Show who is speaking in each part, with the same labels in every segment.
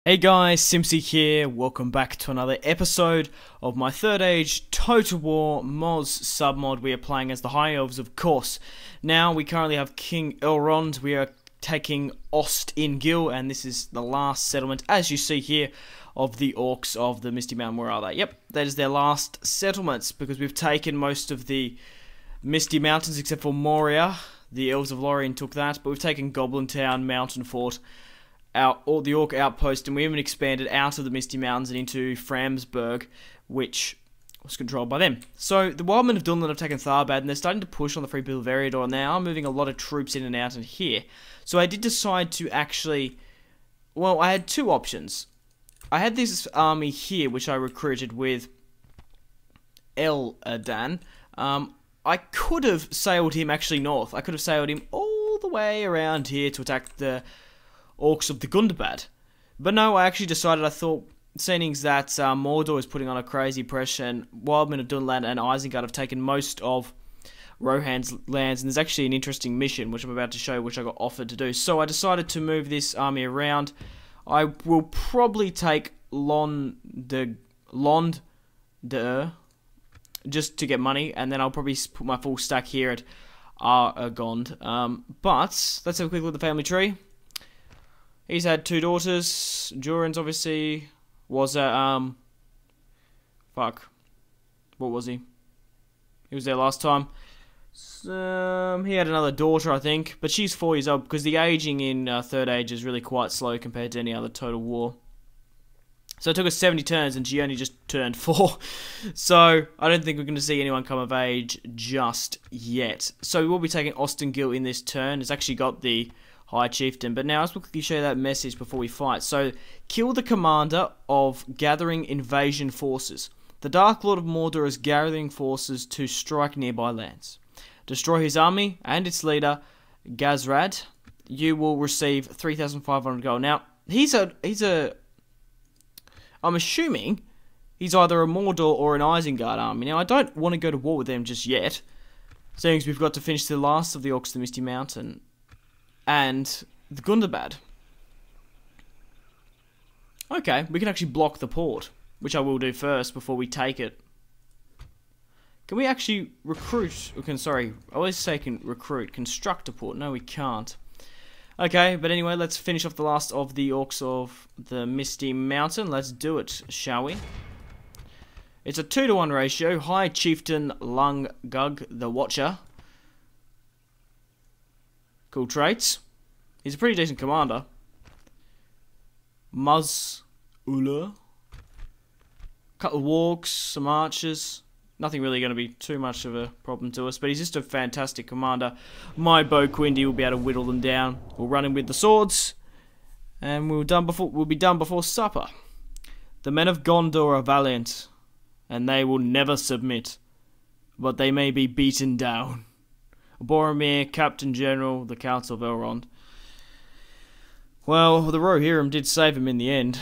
Speaker 1: Hey guys, Simpzy here. Welcome back to another episode of my Third Age Total War MOS submod. We are playing as the High Elves, of course. Now, we currently have King Elrond. We are taking Ost in Gil, and this is the last settlement, as you see here, of the Orcs of the Misty Mountain. Where are they? Yep, that is their last settlements, because we've taken most of the Misty Mountains, except for Moria. The Elves of Lorien took that, but we've taken Goblin Town, Mountain Fort, or the Orc outpost, and we even expanded out of the Misty Mountains and into Framsburg, which was controlled by them. So the Wildmen of Dunland have taken Tharbad, and they're starting to push on the Free People of Eriador, and they are moving a lot of troops in and out in here. So I did decide to actually, well, I had two options. I had this army here, which I recruited with El'Adan. I could have sailed him actually north. I could have sailed him all the way around here to attack the Orcs of the Gundabad. But no, I actually decided, I thought, seeing that Mordor is putting on a crazy pressure, and Wildmen of Dunland and Isengard have taken most of Rohan's lands, and there's actually an interesting mission, which I'm about to show, which I got offered to do. So I decided to move this army around. I will probably take Lond'er, just to get money, and then I'll probably put my full stack here at Aragond. But let's have a quick look at the family tree. He's had two daughters. Durin's obviously was a, fuck. What was he? He was there last time. He had another daughter, I think, but she's 4 years old, because the aging in Third Age is really quite slow compared to any other Total War. So it took us 70 turns, and she only just turned 4. So I don't think we're going to see anyone come of age just yet. So we will be taking Ostengil in this turn. It's actually got the High Chieftain, but now let's quickly show you that message before we fight. So, kill the commander of gathering invasion forces. The Dark Lord of Mordor is gathering forces to strike nearby lands. Destroy his army and its leader, Gazrad. You will receive 3,500 gold. Now, I'm assuming he's either a Mordor or an Isengard army. Now, I don't want to go to war with them just yet, seeing as we've got to finish the last of the Orcs of the Misty Mountain and the Gundabad. Okay, we can actually block the port, which I will do first before we take it. Can we actually recruit? Sorry, I always say can recruit. Construct a port. No, we can't. Okay, but anyway, let's finish off the last of the Orcs of the Misty Mountain. Let's do it, shall we? It's a 2-to-1 ratio. High Chieftain Lungug the Watcher. Cool traits. He's a pretty decent commander. Muz-Ula. Couple of walks, some archers. Nothing really going to be too much of a problem to us, but he's just a fantastic commander. My Bo Quindy will be able to whittle them down. We'll run in with the swords, and we'll be done before supper. The men of Gondor are valiant, and they will never submit, but they may be beaten down. Boromir, Captain General, the Council of Elrond. Well, the Rohirrim did save him in the end.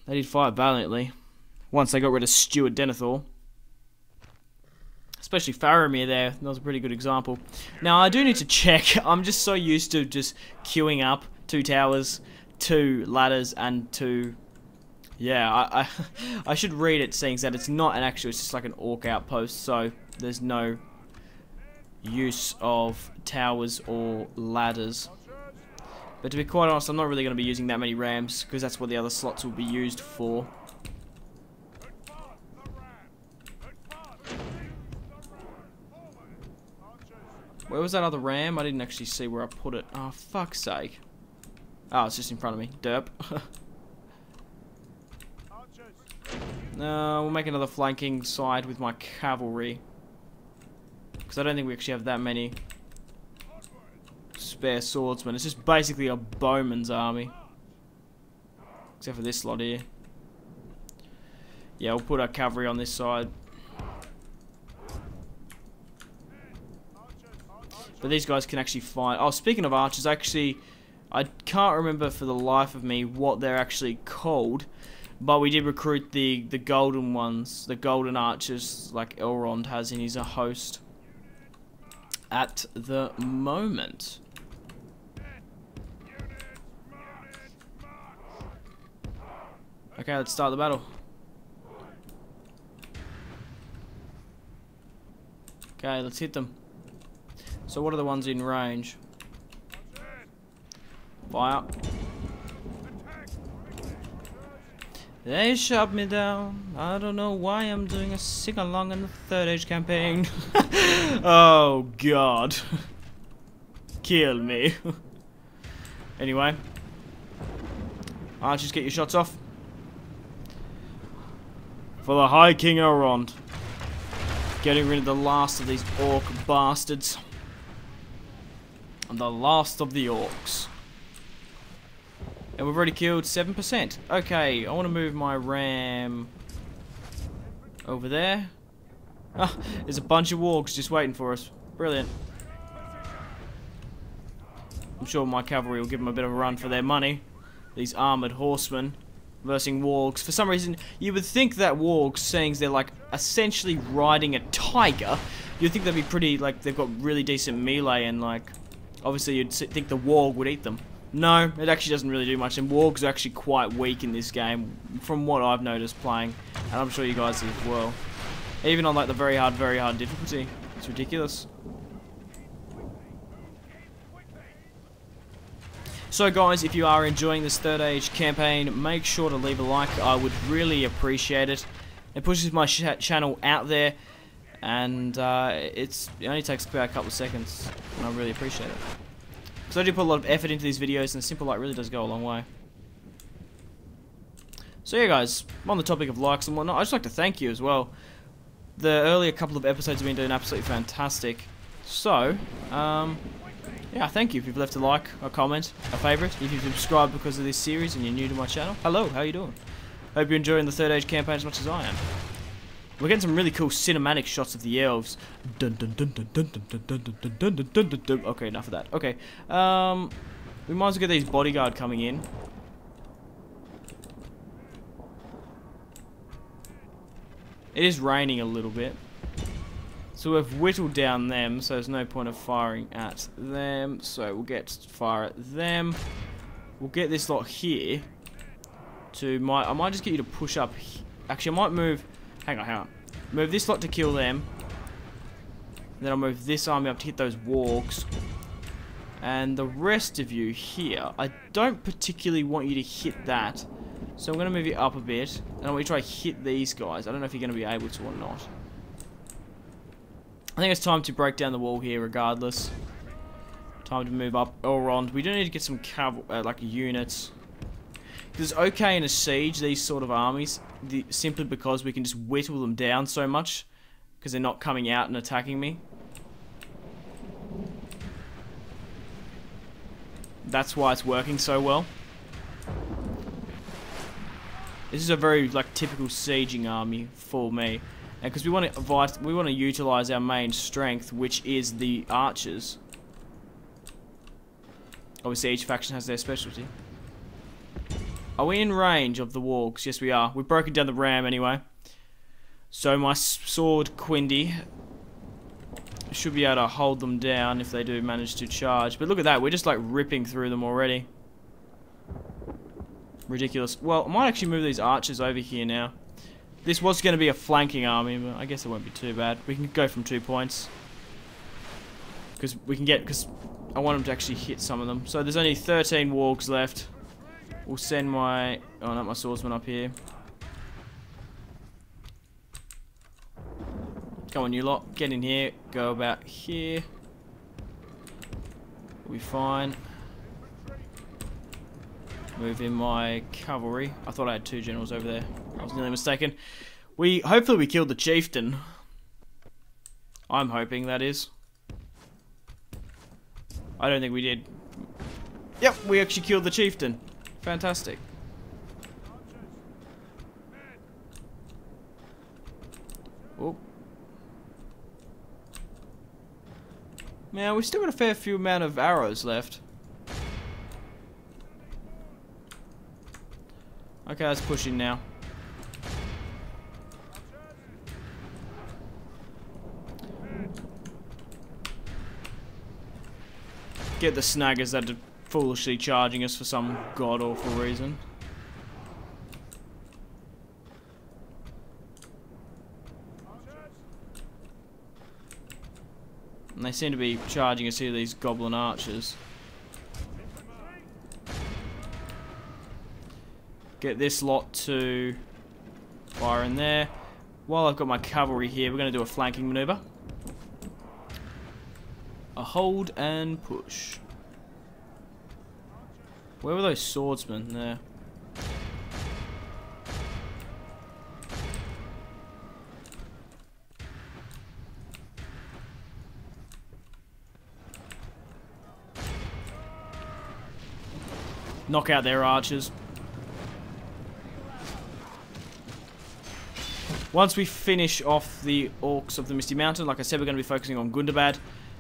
Speaker 1: They did fight valiantly, once they got rid of Stuart Denethor. Especially Faramir there, that was a pretty good example. Now, I do need to check. I'm just so used to just queuing up 2 towers, 2 ladders, and 2... Yeah, I should read it, seeing that it's not an actual, it's just like an Orc outpost, so there's no use of towers or ladders. But to be quite honest, I'm not really going to be using that many rams, because that's what the other slots will be used for. Where was that other ram? I didn't actually see where I put it. Oh, fuck's sake. Oh, it's just in front of me. Derp. No, we'll make another flanking side with my cavalry, because I don't think we actually have that many spare swordsmen. It's just basically a bowman's army, except for this slot here. Yeah, we'll put our cavalry on this side. But these guys can actually fight. Oh, speaking of archers, actually, I can't remember for the life of me what they're actually called, but we did recruit the golden ones, the golden archers, like Elrond has in his host at the moment. Okay, let's start the battle. Okay, let's hit them. So what are the ones in range? Fire. They shot me down. I don't know why I'm doing a sing-along in the Third Age campaign. Oh god. Kill me. Anyway. Archers, get your shots off. For the High King Elrond. Getting rid of the last of these orc bastards. And the last of the orcs. And we've already killed 7%. Okay, I want to move my ram over there. Ah, there's a bunch of wargs just waiting for us. Brilliant. I'm sure my cavalry will give them a bit of a run for their money. These armoured horsemen versus wargs. For some reason, you would think that wargs, seeing they're like essentially riding a tiger, you'd think they'd be pretty, like, they've got really decent melee and, like, obviously you'd think the warg would eat them. No, it actually doesn't really do much, and wargs are actually quite weak in this game, from what I've noticed playing, and I'm sure you guys as well. Even on, like, the very hard difficulty. It's ridiculous. So guys, if you are enjoying this Third Age campaign, make sure to leave a like. I would really appreciate it. It pushes my channel out there, and it only takes about a couple of seconds, and I really appreciate it. So I do put a lot of effort into these videos, and a simple like really does go a long way. So yeah guys, on the topic of likes and whatnot, I'd just like to thank you as well. The earlier couple of episodes have been doing absolutely fantastic. So, yeah, thank you if you've left a like, a comment, a favourite, if you've subscribed because of this series and you're new to my channel. Hello, how you doing? Hope you're enjoying the Third Age campaign as much as I am. We're getting some really cool cinematic shots of the elves. Dun, dun, dun, dun, dun, dun, dun, dun, dun, dun, dun, dun, dun. Okay, enough of that. Okay, we might as well get these bodyguard coming in. It is raining a little bit. So we've whittled down them, so there's no point of firing at them. So we'll get fire at them. We'll get this lot here to I might just get you to push up. Actually, I might move. Hang on. Move this lot to kill them. Then I'll move this army up to hit those wargs. And the rest of you here, I don't particularly want you to hit that. So I'm going to move you up a bit. And I want you to try to hit these guys. I don't know if you're going to be able to or not. I think it's time to break down the wall here regardless. Time to move up Elrond. We do need to get some like units. Because it's okay in a siege, these sort of armies, simply because we can just whittle them down so much. Because they're not coming out and attacking me. That's why it's working so well. This is a very like typical sieging army for me. And because we want to utilize our main strength, which is the archers. Obviously each faction has their specialty. Are we in range of the wargs? Yes we are. We've broken down the ram anyway. So my sword Quindy should be able to hold them down if they do manage to charge. But look at that, we're just like ripping through them already. Ridiculous. Well, I might actually move these archers over here now. This was going to be a flanking army, but I guess it won't be too bad. We can go from 2 points. Because I want them to actually hit some of them. So there's only 13 wargs left. We'll send my... Oh, not my swordsman up here. Come on, you lot. Get in here. Go about here. We'll be fine. Move in my cavalry. I thought I had 2 generals over there. I was nearly mistaken. Hopefully we killed the chieftain. I'm hoping, that is. I don't think we did. Yep, we actually killed the chieftain. Fantastic. Oh. Man, we've still got a fair few amount of arrows left. Okay, let's push in now. Get the snaggers that are foolishly charging us for some god-awful reason. And they seem to be charging us here, these goblin archers. Get this lot to fire in there. While I've got my cavalry here, we're going to do a flanking maneuver. A hold and push. Where were those swordsmen there? Knock out their archers. Once we finish off the orcs of the Misty Mountain, like I said, we're going to be focusing on Gundabad.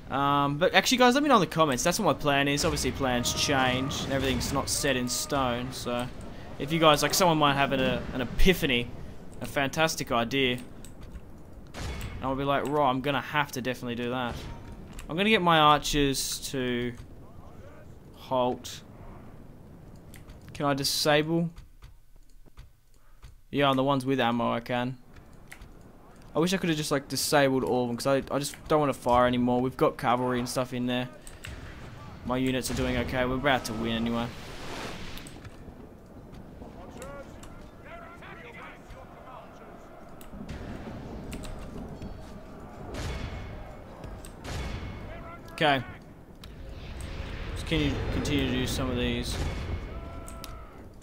Speaker 1: But actually, guys, let me know in the comments. That's what my plan is. Obviously, plans change. And everything's not set in stone. So, if you guys, like, someone might have an epiphany, a fantastic idea, and I'll be like, right, I'm going to have to definitely do that. I'm going to get my archers to halt. Can I disable? Yeah, on the ones with ammo I can. I wish I could have just like disabled all of them because I just don't want to fire anymore. We've got cavalry and stuff in there. My units are doing okay. We're about to win anyway. Okay. Just continue to do some of these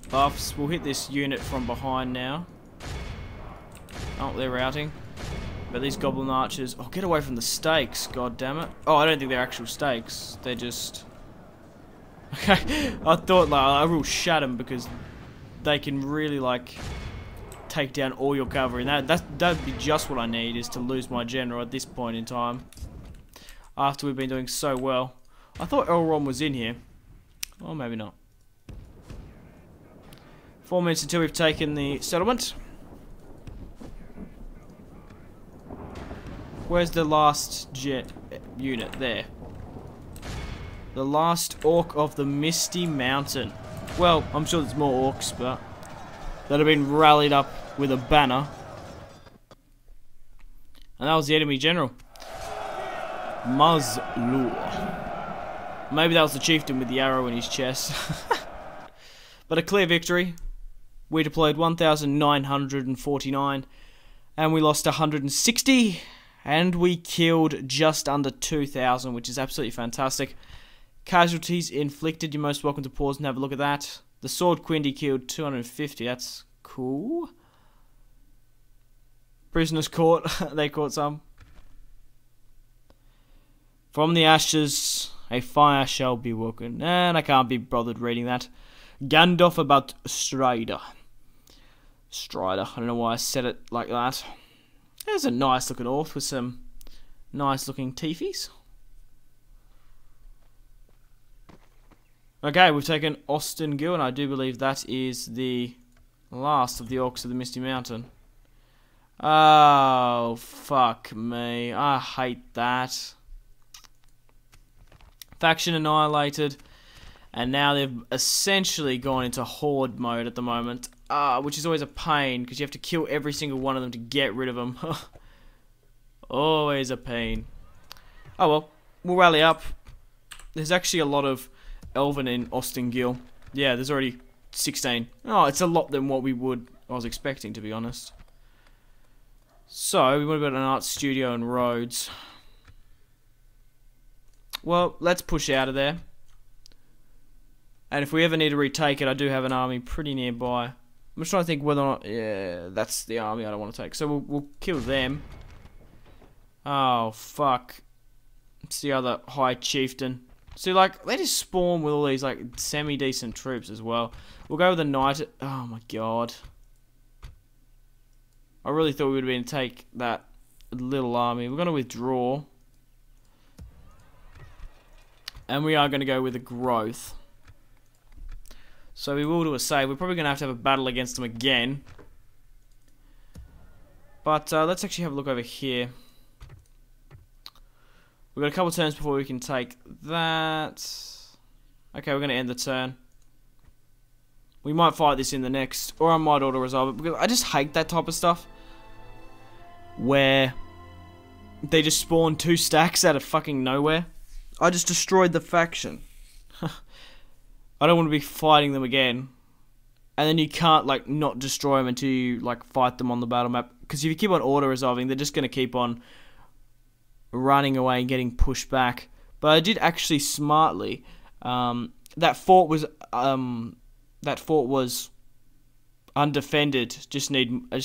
Speaker 1: buffs. We'll hit this unit from behind now. Oh, they're routing. But these goblin archers... Oh, get away from the stakes, god damn it. Oh, I don't think they're actual stakes. They're just... Okay, I thought like I will shut them because they can really like take down all your cavalry. And that'd be just what I need, is to lose my general at this point in time. After we've been doing so well. I thought Elrond was in here. Well, maybe not. 4 minutes until we've taken the settlement. Where's the last jet unit? There. The last orc of the Misty Mountain. Well, I'm sure there's more orcs, but that have been rallied up with a banner. And that was the enemy general. Mazlur. Maybe that was the chieftain with the arrow in his chest. But a clear victory. We deployed 1,949 and we lost 160, and we killed just under 2,000, which is absolutely fantastic. Casualties inflicted, you're most welcome to pause and have a look at that. The Sword Quindy killed 250, that's cool. Prisoners caught, they caught some. From the ashes, a fire shall be woken. And I can't be bothered reading that. Gandalf about Strider. Strider, I don't know why I said it like that. There's a nice looking orc with some nice looking teefies. Okay, we've taken Ostengil, and I do believe that is the last of the orcs of the Misty Mountain. Oh, fuck me. I hate that. Faction annihilated. And now they've essentially gone into Horde mode at the moment. Which is always a pain, because you have to kill every single one of them to get rid of them. Always a pain. Oh well, we'll rally up. There's actually a lot of Elven in Ostengil. Yeah, there's already 16. Oh, it's a lot than what I was expecting, to be honest. So, we want to go to an art studio in Rhodes. Well, let's push out of there. And if we ever need to retake it, I do have an army pretty nearby. I'm just trying to think whether or not... Yeah, that's the army I don't want to take. So we'll kill them. Oh, fuck. It's the other High Chieftain. See, like, they just spawn with all these, like, semi-decent troops as well. We'll go with the Knight... Oh, my God. I really thought we would have been to take that little army. We're going to withdraw. And we are going to go with a growth. So we will do a save. We're probably going to have a battle against them again. But let's actually have a look over here. We've got a couple of turns before we can take that. Okay, we're going to end the turn. We might fight this in the next, or I might auto-resolve it, because I just hate that type of stuff. Where they just spawned 2 stacks out of fucking nowhere. I just destroyed the faction. I don't want to be fighting them again. And then you can't, like, not destroy them until you, like, fight them on the battle map. Because if you keep on auto-resolving, they're just going to keep on running away and getting pushed back. But I did actually smartly. That fort was undefended, just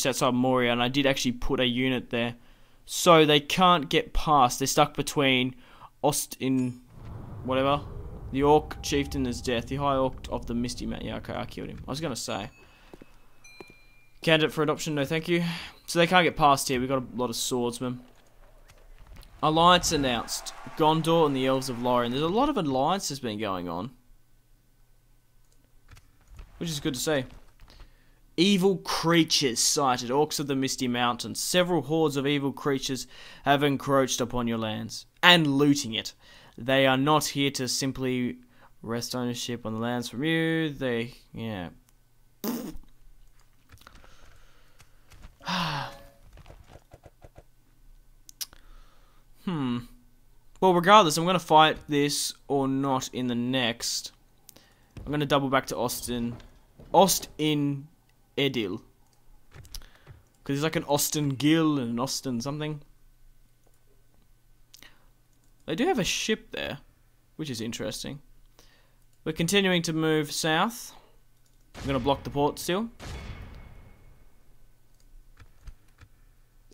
Speaker 1: outside Moria, and I did actually put a unit there. So they can't get past. They're stuck between whatever. The Orc Chieftain is death. The High Orc of the Misty Man. Yeah, okay, I killed him. I was going to say. Candidate for adoption, no thank you. So they can't get past here. We've got a lot of swordsmen. Alliance announced. Gondor and the Elves of Lorien. There's a lot of alliances been going on. Which is good to see. Evil creatures sighted. Orcs of the Misty Mountains. Several hordes of evil creatures have encroached upon your lands. And looting it. They are not here to simply wrest ownership on the lands from you. Yeah. Well, regardless, I'm going to fight this or not in the next. I'm going to double back to Ostin Edil. Because there's like an Austin Gill and an Austin something. They do have a ship there, which is interesting. We're continuing to move south. I'm going to block the port still.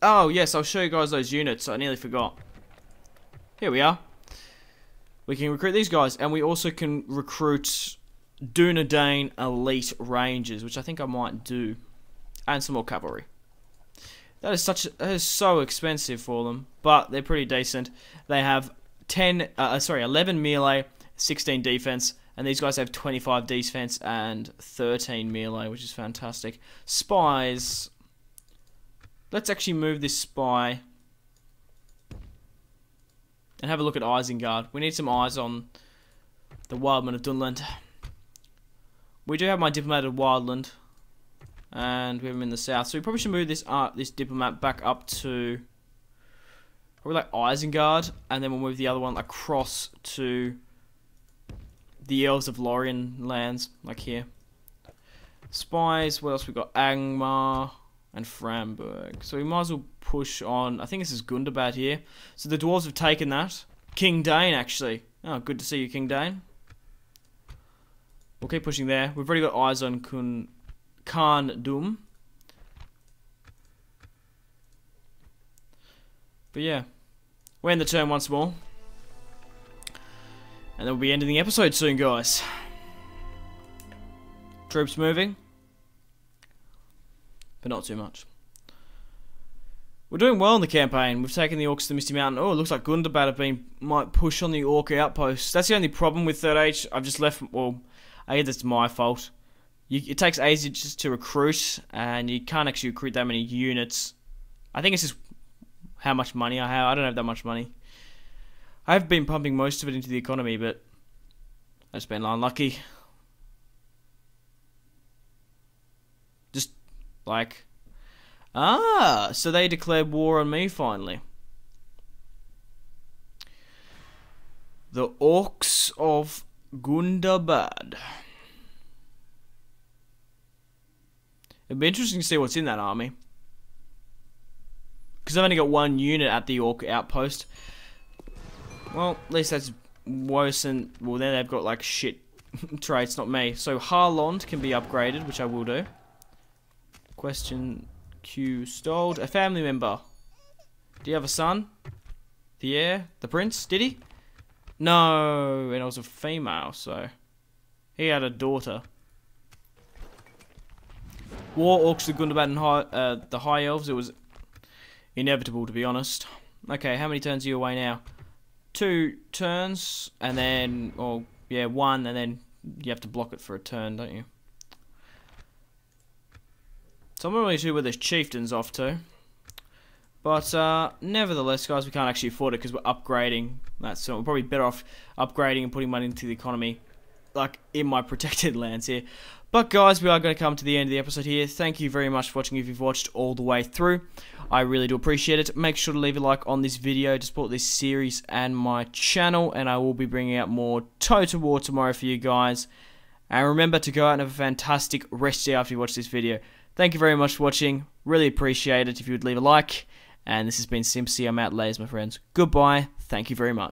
Speaker 1: Oh, yes, I'll show you guys those units. I nearly forgot. Here we are. We can recruit these guys, and we also can recruit Dunedain Elite Rangers, which I think I might do. And some more cavalry. That is so expensive for them, but they're pretty decent. They have 11 melee, 16 defense, and these guys have 25 defense and 13 melee, which is fantastic. Spies. Let's actually move this spy and have a look at Isengard. We need some eyes on the Wildmen of Dunland. We do have my diplomat of Wildland, and we have him in the south, so we probably should move this diplomat back up to probably like Isengard, and then we'll move the other one across to the Elves of Lorien lands, like here. Spies, what else we got? Angmar and Framberg. So we might as well push on. I think this is Gundabad here. So the dwarves have taken that. King Dane, actually. Oh, good to see you, King Dane. We'll keep pushing there. We've already got eyes on Khan Dum. But yeah, we're in the turn once more. And then we'll be ending the episode soon, guys. Troops moving. But not too much. We're doing well in the campaign. We've taken the Orcs to the Misty Mountain. Oh, it looks like Gundabad might push on the Orc outpost. That's the only problem with 3rd Age. I've just left, well, I guess that's my fault. It takes ages to recruit, and you can't actually recruit that many units. I think it's just how much money I have. I don't have that much money. I've been pumping most of it into the economy, but I've just been unlucky. Just like, so they declared war on me finally. The Orcs of Gundabad. It'd be interesting to see what's in that army. Because I've only got 1 unit at the Orc outpost. Well, at least that's worse than... Well, then they've got, like, shit traits, not me. So, Harlond can be upgraded, which I will do. Question Q stalled. A family member. Do you have a son? The heir? The prince? Did he? No, and it was a female, so... He had a daughter. War Orcs to Gundabad and the High Elves. It was inevitable, to be honest. Okay, how many turns are you away now? 2 turns, and then... Or, yeah, 1, and then you have to block it for a turn, don't you? So I'm not really sure where this chieftain's off to. But, nevertheless, guys, we can't actually afford it because we're upgrading. So we're probably better off upgrading and putting money into the economy like in my protected lands here. But guys, we are going to come to the end of the episode here. Thank you very much for watching if you've watched all the way through. I really do appreciate it. Make sure to leave a like on this video to support this series and my channel. And I will be bringing out more Total War tomorrow for you guys. And remember to go out and have a fantastic rest day after you watch this video. Thank you very much for watching. Really appreciate it if you would leave a like. And this has been Simpzy. I'm out, ladies, my friends. Goodbye. Thank you very much.